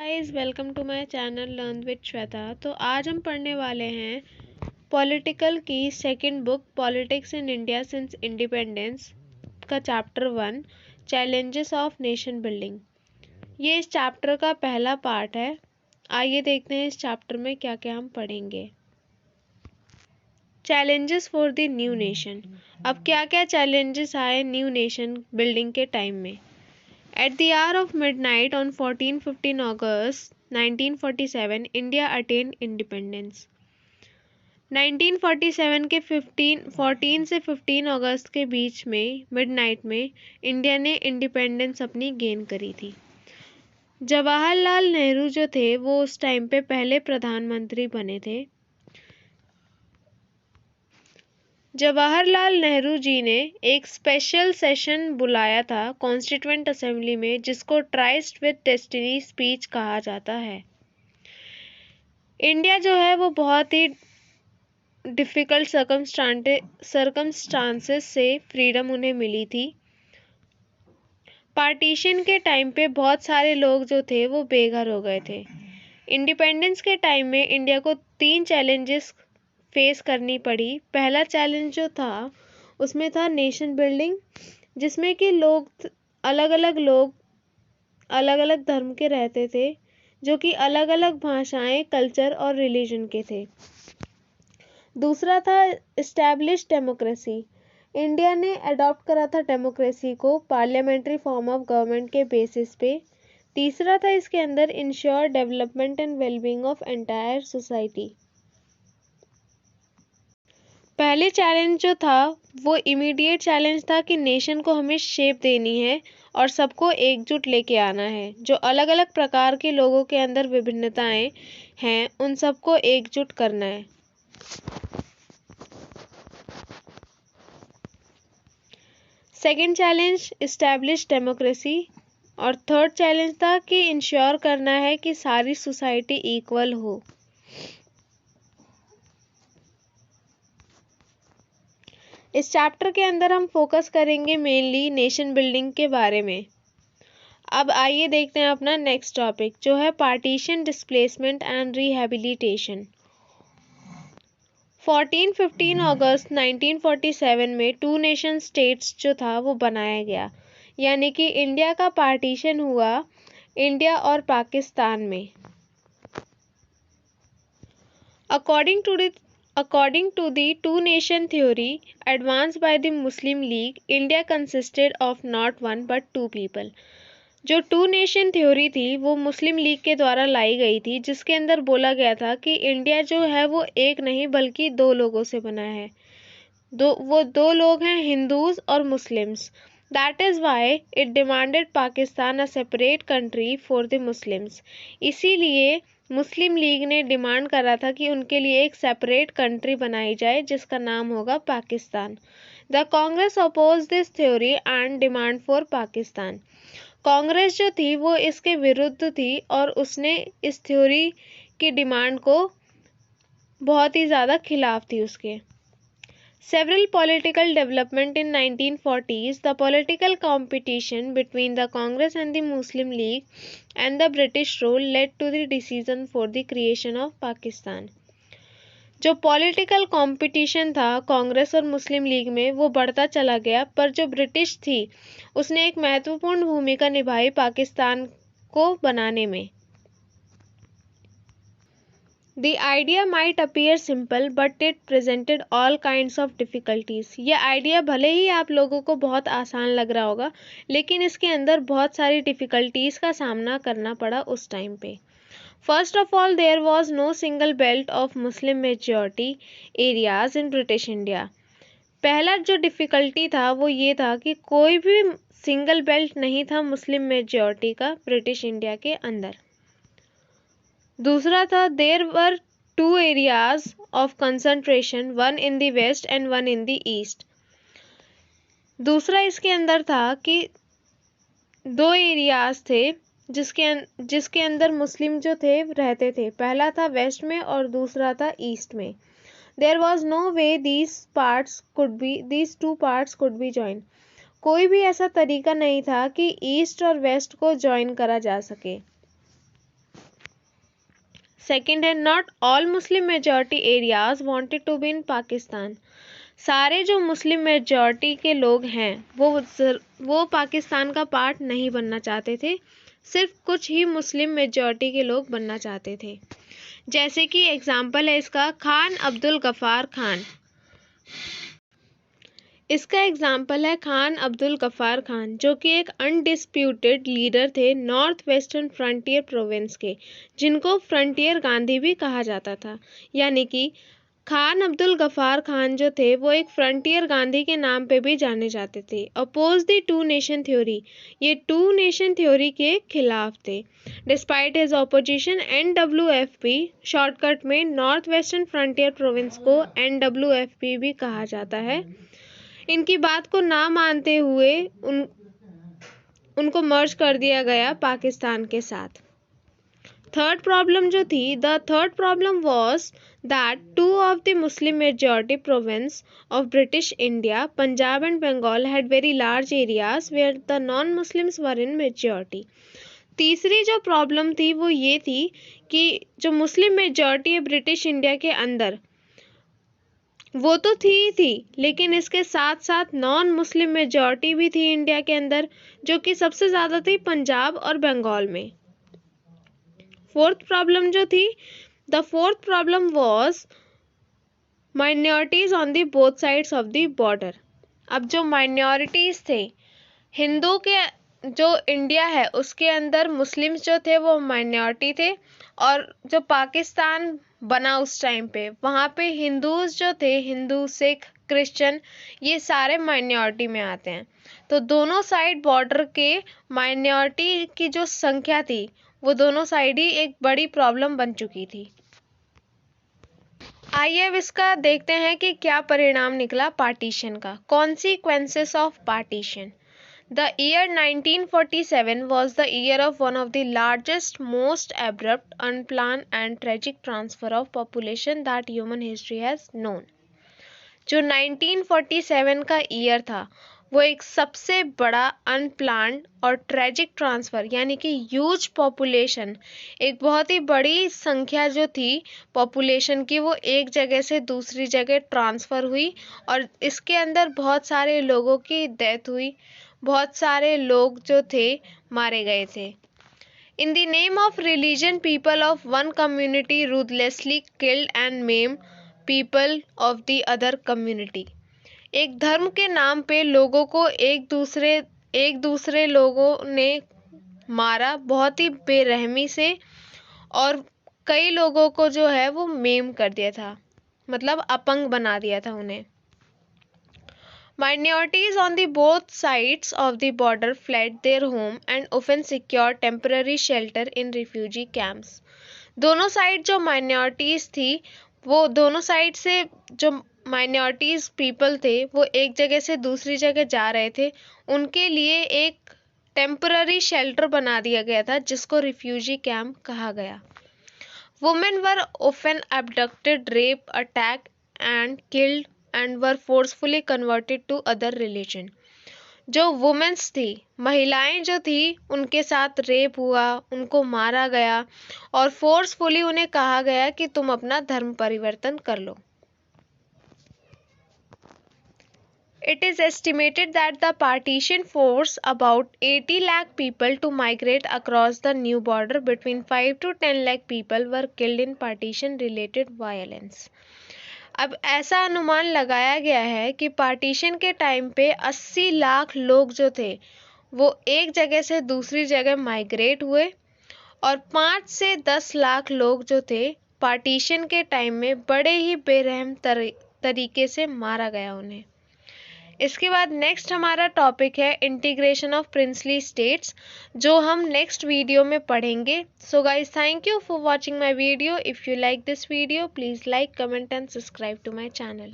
Guys, welcome to my channel learn with Shweta. तो आज हम पढ़ने वाले हैं पॉलिटिकल की second book politics in India since independence का chapter 1 challenges of nation building. ये इस चैप्टर का पहला पार्ट है। आइए देखते हैं इस चैप्टर में क्या क्या हम पढ़ेंगे। Challenges for the new nation. अब क्या क्या चैलेंजेस आए न्यू नेशन बिल्डिंग के टाइम में। At the hour of midnight on 14-15 August 1947, India attained independence. 1947 के 14 से 15 अगस्त के बीच में मिडनाइट में इंडिया ने इंडिपेंडेंस अपनी गेन करी थी। जवाहरलाल नेहरू जो थे वो उस टाइम पे पहले प्रधानमंत्री बने थे। जवाहरलाल नेहरू जी ने एक स्पेशल सेशन बुलाया था कॉन्स्टिट्यूएंट असेंबली में, जिसको ट्राइस्ट विद डेस्टिनी स्पीच कहा जाता है। इंडिया जो है वो बहुत ही डिफ़िकल्ट सर्कमस्टांसेस से फ्रीडम उन्हें मिली थी। पार्टीशन के टाइम पे बहुत सारे लोग जो थे वो बेघर हो गए थे। इंडिपेंडेंस के टाइम में इंडिया को 3 चैलेंजेस फेस करनी पड़ी। पहला चैलेंज जो था उसमें था नेशन बिल्डिंग, जिसमें कि अलग अलग धर्म के रहते थे, जो कि अलग अलग भाषाएं, कल्चर और रिलीजन के थे। दूसरा था एस्टैब्लिश डेमोक्रेसी। इंडिया ने अडॉप्ट करा था डेमोक्रेसी को पार्लियामेंट्री फॉर्म ऑफ गवर्नमेंट के बेसिस पे। तीसरा था इसके अंदर ensure development and wellbeing of entire society. पहले चैलेंज जो था वो इमीडिएट चैलेंज था कि नेशन को हमें शेप देनी है और सबको एकजुट लेके आना है। जो अलग अलग प्रकार के लोगों के अंदर विभिन्नताएं हैं उन सबको एकजुट करना है। सेकंड चैलेंज इस्टेब्लिश डेमोक्रेसी और थर्ड चैलेंज था कि इंश्योर करना है कि सारी सोसाइटी इक्वल हो। इस चैप्टर के अंदर हम फोकस करेंगे मेनली नेशन बिल्डिंग के बारे में। अब आइए देखते हैं अपना नेक्स्ट टॉपिक, जो है पार्टीशन, डिस्प्लेसमेंट एंड रिहैबिलिटेशन। 14-15 अगस्त 1947 में 2 नेशन स्टेट्स जो था वो बनाया गया, यानी कि इंडिया का पार्टीशन हुआ इंडिया और पाकिस्तान में। According to the two-nation theory advanced by the Muslim League, India consisted of not one but 2 people. जो टू नेशन थ्योरी थी वो मुस्लिम लीग के द्वारा लाई गई थी, जिसके अंदर बोला गया था कि इंडिया जो है वो एक नहीं बल्कि 2 लोगों से बना है। वो 2 लोग हैं, हिंदूज और Muslims. That is why it demanded Pakistan a separate country for the Muslims. इसीलिए मुस्लिम लीग ने डिमांड करा था कि उनके लिए एक सेपरेट कंट्री बनाई जाए जिसका नाम होगा Pakistan. The Congress oppose this theory and demand for Pakistan. Congress जो थी वो इसके विरुद्ध थी और उसने इस थ्योरी की डिमांड को बहुत ही ज़्यादा खिलाफ थी उसके। Several political development in 1940s, the political competition between the Congress and the Muslim League and the British rule led to the decision for the creation of Pakistan. जो पॉलिटिकल कंपटीशन था कांग्रेस और मुस्लिम league में वो बढ़ता चला गया, पर जो ब्रिटिश थी उसने एक महत्वपूर्ण भूमिका निभाई पाकिस्तान को बनाने में। The idea might appear simple, but it presented all kinds of difficulties. यह आइडिया भले ही आप लोगों को बहुत आसान लग रहा होगा, लेकिन इसके अंदर बहुत सारी डिफ़िकल्टीज़ का सामना करना पड़ा उस टाइम पे। First of all, there was no single belt of Muslim majority areas in British India. पहला जो डिफ़िकल्टी था वो ये था कि कोई भी सिंगल बेल्ट नहीं था मुस्लिम मेजॉरिटी का ब्रिटिश इंडिया के अंदर। दूसरा था there were 2 areas of concentration, one in the west and one in the east. दूसरा इसके अंदर था कि 2 एरियाज थे जिसके अंदर मुस्लिम जो थे रहते थे। पहला था वेस्ट में और दूसरा था ईस्ट में। There was no way these two parts could be join. कोई भी ऐसा तरीका नहीं था कि ईस्ट और वेस्ट को जॉइन करा जा सके। सेकंड है not all Muslim majority areas wanted to be in Pakistan. सारे जो मुस्लिम मेजॉरिटी के लोग हैं वो पाकिस्तान का पार्ट नहीं बनना चाहते थे, सिर्फ कुछ ही मुस्लिम मेजॉरिटी के लोग बनना चाहते थे। जैसे कि एग्जाम्पल है इसका खान अब्दुल गफ़ार खान। इसका एग्जाम्पल है खान अब्दुल गफ़ार खान, जो कि एक अनडिस्प्यूटेड लीडर थे नॉर्थ वेस्टर्न फ्रंटियर प्रोविंस के, जिनको फ्रंटियर गांधी भी कहा जाता था। यानी कि खान अब्दुल गफ़ार खान जो थे वो एक फ्रंटियर गांधी के नाम पे भी जाने जाते थे। Oppose the two nation theory, ये टू नेशन थ्योरी के खिलाफ थे। Despite his opposition NWFP, shortcut में नॉर्थ वेस्टर्न फ्रंटियर प्रोविंस को NWFP भी कहा जाता है, इनकी बात को ना मानते हुए उनको मर्ज कर दिया गया पाकिस्तान के साथ। थर्ड प्रॉब्लम जो थी, the third problem was that two of the Muslim majority province of British India, Punjab and Bengal, had very large areas where the non Muslims were in majority. तीसरी जो प्रॉब्लम थी वो ये थी कि जो मुस्लिम मेजॉरिटी है ब्रिटिश इंडिया के अंदर वो तो थी, लेकिन इसके साथ साथ नॉन मुस्लिम मेजॉरिटी भी थी इंडिया के अंदर, जो कि सबसे ज़्यादा थी पंजाब और बंगाल में। फोर्थ प्रॉब्लम जो थी, the fourth problem was minorities on the both sides of the border. अब जो माइनॉरिटीज़ थे, हिंदू के जो इंडिया है उसके अंदर मुस्लिम्स जो थे वो माइनॉरिटी थे, और जो पाकिस्तान बना उस टाइम पे वहाँ पे हिंदूज जो थे, हिंदू सिख क्रिश्चियन, ये सारे माइनॉरिटी में आते हैं। तो दोनों साइड बॉर्डर के माइनॉरिटी की जो संख्या थी वो दोनों साइड ही एक बड़ी प्रॉब्लम बन चुकी थी। आइए अब इसका देखते हैं कि क्या परिणाम निकला पार्टीशन का। Consequences of partition. The year 1947 was the year of one of the largest, most abrupt, unplanned and tragic transfer of population that human history has known. जो 1947 का ईयर था वो एक सबसे बड़ा अनप्लान्ड और ट्रेजिक ट्रांसफ़र, यानी कि ह्यूज पॉपुलेशन, एक बहुत ही बड़ी संख्या जो थी पॉपुलेशन की वो एक जगह से दूसरी जगह ट्रांसफ़र हुई, और इसके अंदर बहुत सारे लोगों की डेथ हुई, बहुत सारे लोग जो थे मारे गए थे। In the name of religion people of one community ruthlessly killed and ma'am people of the other community. एक धर्म के नाम पे लोगों को एक दूसरे लोगों ने मारा बहुत ही बेरहमी से, और कई लोगों को जो है वो मेम कर दिया था, मतलब अपंग बना दिया था उन्हें। Minorities on the both sides of the border fled their home and often secured temporary shelter in refugee camps. दोनों साइड जो माइनॉरिटीज़ थी वो दोनों साइड से जो माइनॉरिटीज़ पीपल थे वो एक जगह से दूसरी जगह जा रहे थे, उनके लिए एक टेम्पररी शेल्टर बना दिया गया था जिसको रिफ्यूजी कैंप कहा गया। Women were often abducted, raped, attacked and killed and were forcefully converted to other religion. जो वुमेन्स थी, महिलाएं जो थी, उनके साथ रेप हुआ, उनको मारा गया और फोर्सफुली उन्हें कहा गया कि तुम अपना धर्म परिवर्तन कर लो। It is estimated that the partition forced about 80 lakh people to migrate across the new border. Between 5 to 10 lakh people were killed in partition related violence. अब ऐसा अनुमान लगाया गया है कि पार्टीशन के टाइम पे 80 लाख लोग जो थे वो एक जगह से दूसरी जगह माइग्रेट हुए, और 5 से 10 लाख लोग जो थे पार्टीशन के टाइम में बड़े ही बेरहम तरीके से मारा गया उन्हें। इसके बाद नेक्स्ट हमारा टॉपिक है इंटीग्रेशन ऑफ प्रिंसली स्टेट्स, जो हम नेक्स्ट वीडियो में पढ़ेंगे। So guys, thank you for watching my video. If you like this video, please like, comment and subscribe to my channel.